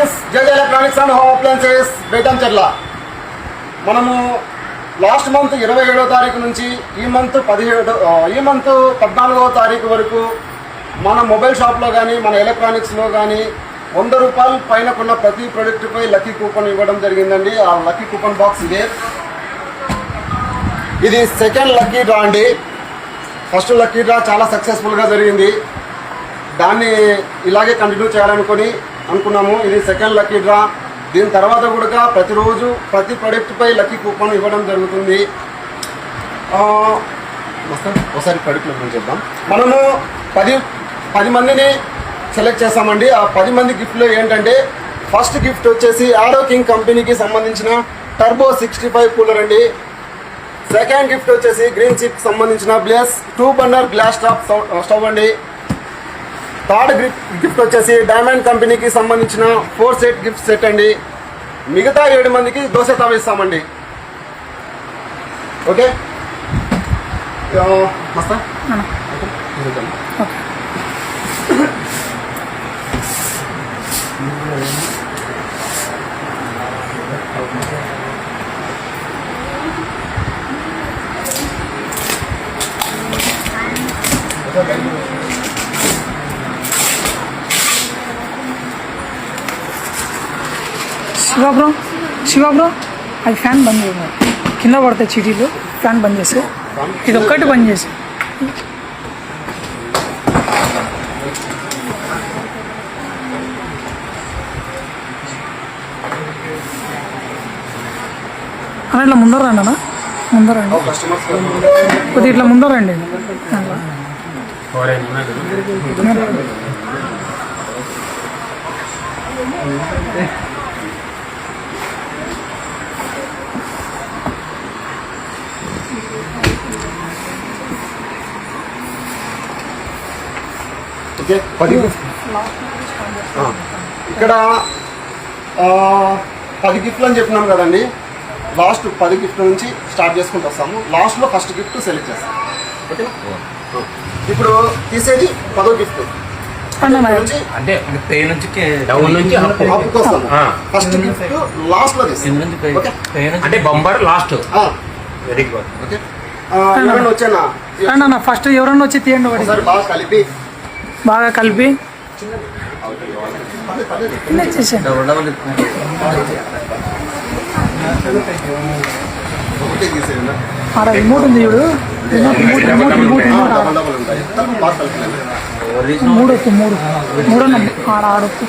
Friends, JJ electronics and home appliances Betamcherla. మనము last month 27వ తారీఖు నుంచి ఈ మంత్ 14వ తారీఖు వరకు మన మొబైల్ షాప్లో కానీ మన ఎలక్ట్రానిక్స్లో కానీ 100 రూపాయలు పైన కొన్న ప్రతి ప్రోడక్ట్పై లక్కీ కూపన్ ఇవ్వడం జరిగిందండి. ఆ లక్కీ కూపన్ బాక్స్ ఇదే. ఇది సెకండ్ లక్కీ డ్రా అండి. ఫస్ట్ లక్కీ డ్రా చాలా సక్సెస్ఫుల్గా జరిగింది. దాన్ని ఇలాగే కంటిన్యూ అనుకున్నాము. ఇది సెకండ్ లక్కీ డ్రా. దీని తర్వాత కూడా ప్రతిరోజు ప్రతి ప్రోడక్ట్పై లక్కీ కూపన్ ఇవ్వడం జరుగుతుంది. ఒకసారి ప్రోడక్ట్ల గురించి చెప్దాం. మనము 10 మందిని సెలెక్ట్ చేస్తామండి. ఆ 10 మంది గిఫ్ట్లో ఏంటంటే, ఫస్ట్ గిఫ్ట్ వచ్చేసి ఆరో కింగ్ కంపెనీకి సంబంధించిన టర్బో 65 కూలర్ అండి. సెకండ్ గిఫ్ట్ వచ్చేసి గ్రీన్ చిప్ సంబంధించిన బ్లేస్ 2 బర్నర్ గ్లాస్ టాప్ స్టవ్ అండి. థర్డ్ గిఫ్ట్ వచ్చేసి డైమండ్ కంపెనీకి సంబంధించిన 4 సెట్ గిఫ్ట్ సెట్ అండి. మిగతా 7 మందికి దోశ తవ ఇస్తామండి. ఓకే, శివ బ్రో అది ఫ్యాన్ బంద్ చేయ, కింద పడతాయి చీటీలు. ఫ్యాన్ బంద్ చేసి ఇది ఒక్కటి బంద్ చేసి. అన్న ఇట్లా ముందర రండి, అన్న ముందర రండి, కొద్దిగా ఇట్లా ముందర రండి. ఓకే, 10 ఇక్కడ 10 గిఫ్ట్లు అని చెప్పినాం కదండి. లాస్ట్ 10 గిఫ్ట్ల నుంచి స్టార్ట్ చేసుకుంటూ వస్తాము. లాస్ట్లో ఫస్ట్ గిఫ్ట్ సెలెక్ట్ చేస్తాం. ఓకేనా? ఇప్పుడు తీసేది 10వ గిఫ్ట్ అంటే డౌన్ నుంచి అప్పుకి వస్తాము. ఫస్ట్ గిఫ్ట్ లాస్ట్లో తీస్తాం. అంటే bumper last. Very good. Okay, ఎవరైనా వచ్చానా? ఫస్ట్ ఎవరన్నా వచ్చి తీయండి. ఒకసారి బాగా కలిపి రిమోట్ ఉంది చూడు, మూడు ఆడొచ్చు.